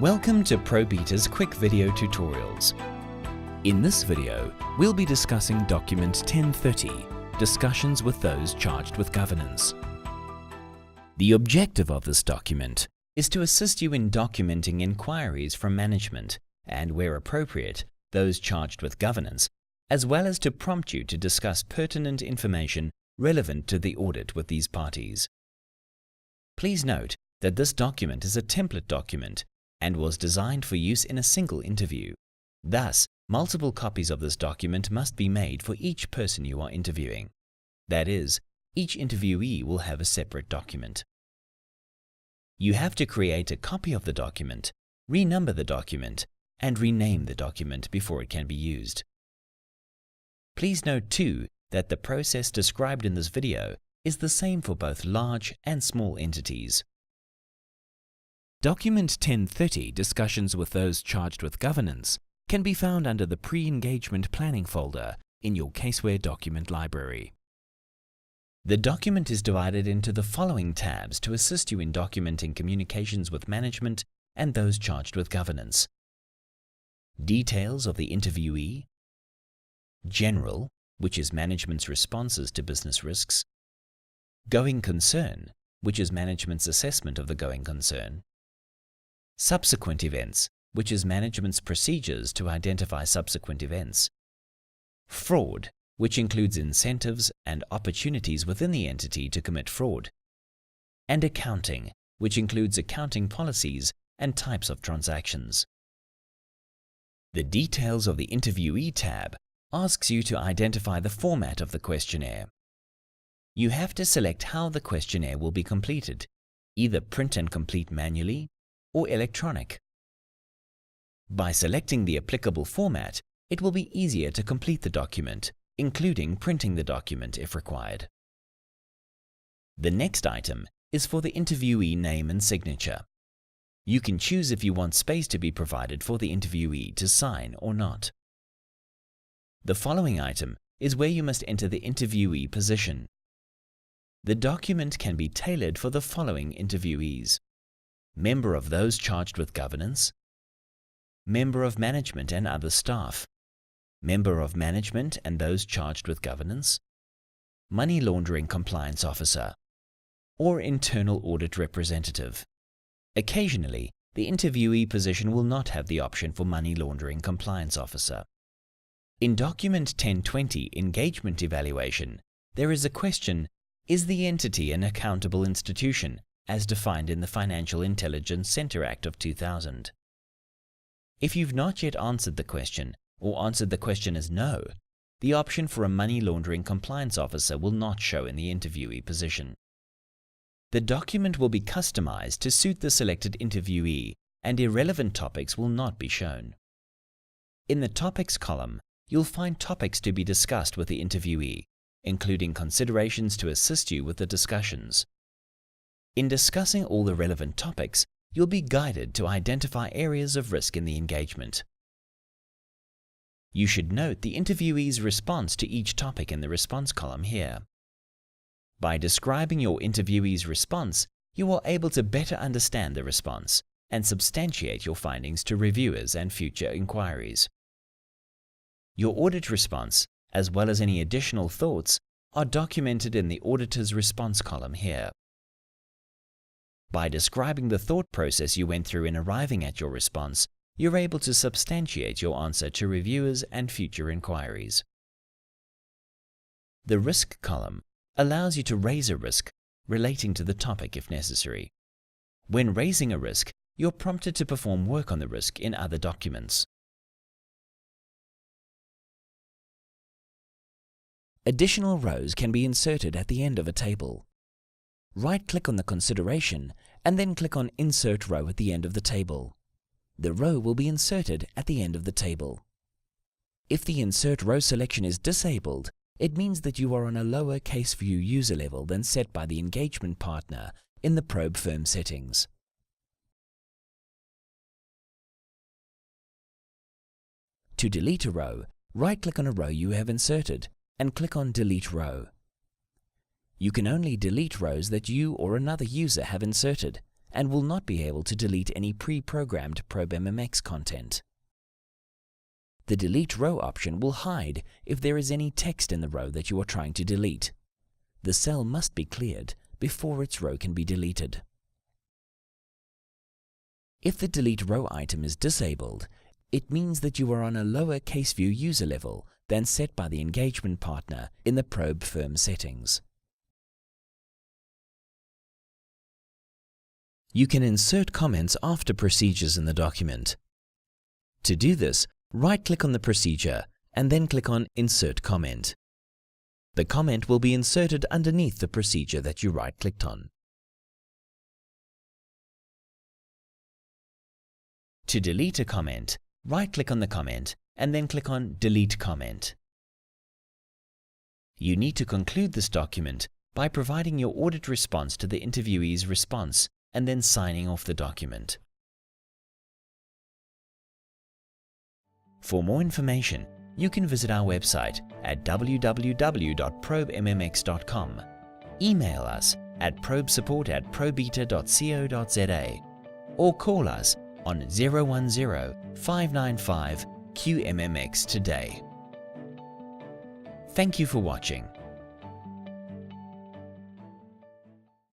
Welcome to ProBeta's quick video tutorials. In this video, we'll be discussing document 1030, discussions with those charged with governance. The objective of this document is to assist you in documenting inquiries from management and, where appropriate, those charged with governance, as well as to prompt you to discuss pertinent information relevant to the audit with these parties. Please note that this document is a template document and was designed for use in a single interview. Thus, multiple copies of this document must be made for each person you are interviewing. That is, each interviewee will have a separate document. You have to create a copy of the document, renumber the document, and rename the document before it can be used. Please note too that the process described in this video is the same for both large and small entities. Document 1030, discussions with those charged with governance, can be found under the Pre-Engagement Planning folder in your Caseware document library. The document is divided into the following tabs to assist you in documenting communications with management and those charged with governance: Details of the interviewee, General, which is management's responses to business risks, Going concern, which is management's assessment of the going concern, Subsequent events, which is management's procedures to identify subsequent events, Fraud, which includes incentives and opportunities within the entity to commit fraud, and Accounting, which includes accounting policies and types of transactions. The Details of the Interviewee tab asks you to identify the format of the questionnaire. You have to select how the questionnaire will be completed, either print and complete manually or electronic. By selecting the applicable format, it will be easier to complete the document, including printing the document if required. The next item is for the interviewee name and signature. You can choose if you want space to be provided for the interviewee to sign or not. The following item is where you must enter the interviewee position. The document can be tailored for the following interviewees: member of those charged with governance, member of management and other staff, member of management and those charged with governance, money laundering compliance officer, or internal audit representative. Occasionally, the interviewee position will not have the option for money laundering compliance officer. In document 1020, engagement evaluation, there is a question: is the entity an accountable institution, as defined in the Financial Intelligence Center Act of 2000? If you've not yet answered the question, or answered the question as no, the option for a money laundering compliance officer will not show in the interviewee position. The document will be customized to suit the selected interviewee, and irrelevant topics will not be shown. In the Topics column, you'll find topics to be discussed with the interviewee, including considerations to assist you with the discussions. In discussing all the relevant topics, you'll be guided to identify areas of risk in the engagement. You should note the interviewee's response to each topic in the response column here. By describing your interviewee's response, you are able to better understand the response and substantiate your findings to reviewers and future inquiries. Your audit response, as well as any additional thoughts, are documented in the auditor's response column here. By describing the thought process you went through in arriving at your response, you're able to substantiate your answer to reviewers and future inquiries. The Risk column allows you to raise a risk relating to the topic if necessary. When raising a risk, you're prompted to perform work on the risk in other documents. Additional rows can be inserted at the end of a table. Right-click on the consideration and then click on Insert Row at the end of the table. The row will be inserted at the end of the table. If the Insert Row selection is disabled, it means that you are on a lower case view user level than set by the engagement partner in the probe firm settings. To delete a row, right-click on a row you have inserted and click on Delete Row. You can only delete rows that you or another user have inserted, and will not be able to delete any pre-programmed ProbeMMX content. The Delete Row option will hide if there is any text in the row that you are trying to delete. The cell must be cleared before its row can be deleted. If the Delete Row item is disabled, it means that you are on a lower CaseView user level than set by the engagement partner in the probe firm settings. You can insert comments after procedures in the document. To do this, right-click on the procedure and then click on Insert Comment. The comment will be inserted underneath the procedure that you right-clicked on. To delete a comment, right-click on the comment and then click on Delete Comment. You need to conclude this document by providing your audit response to the interviewee's response and then signing off the document. For more information, you can visit our website at www.probemmx.com. Email us at probsupport@probeta.co.za or call us on 010-595-QMMX today. Thank you for watching.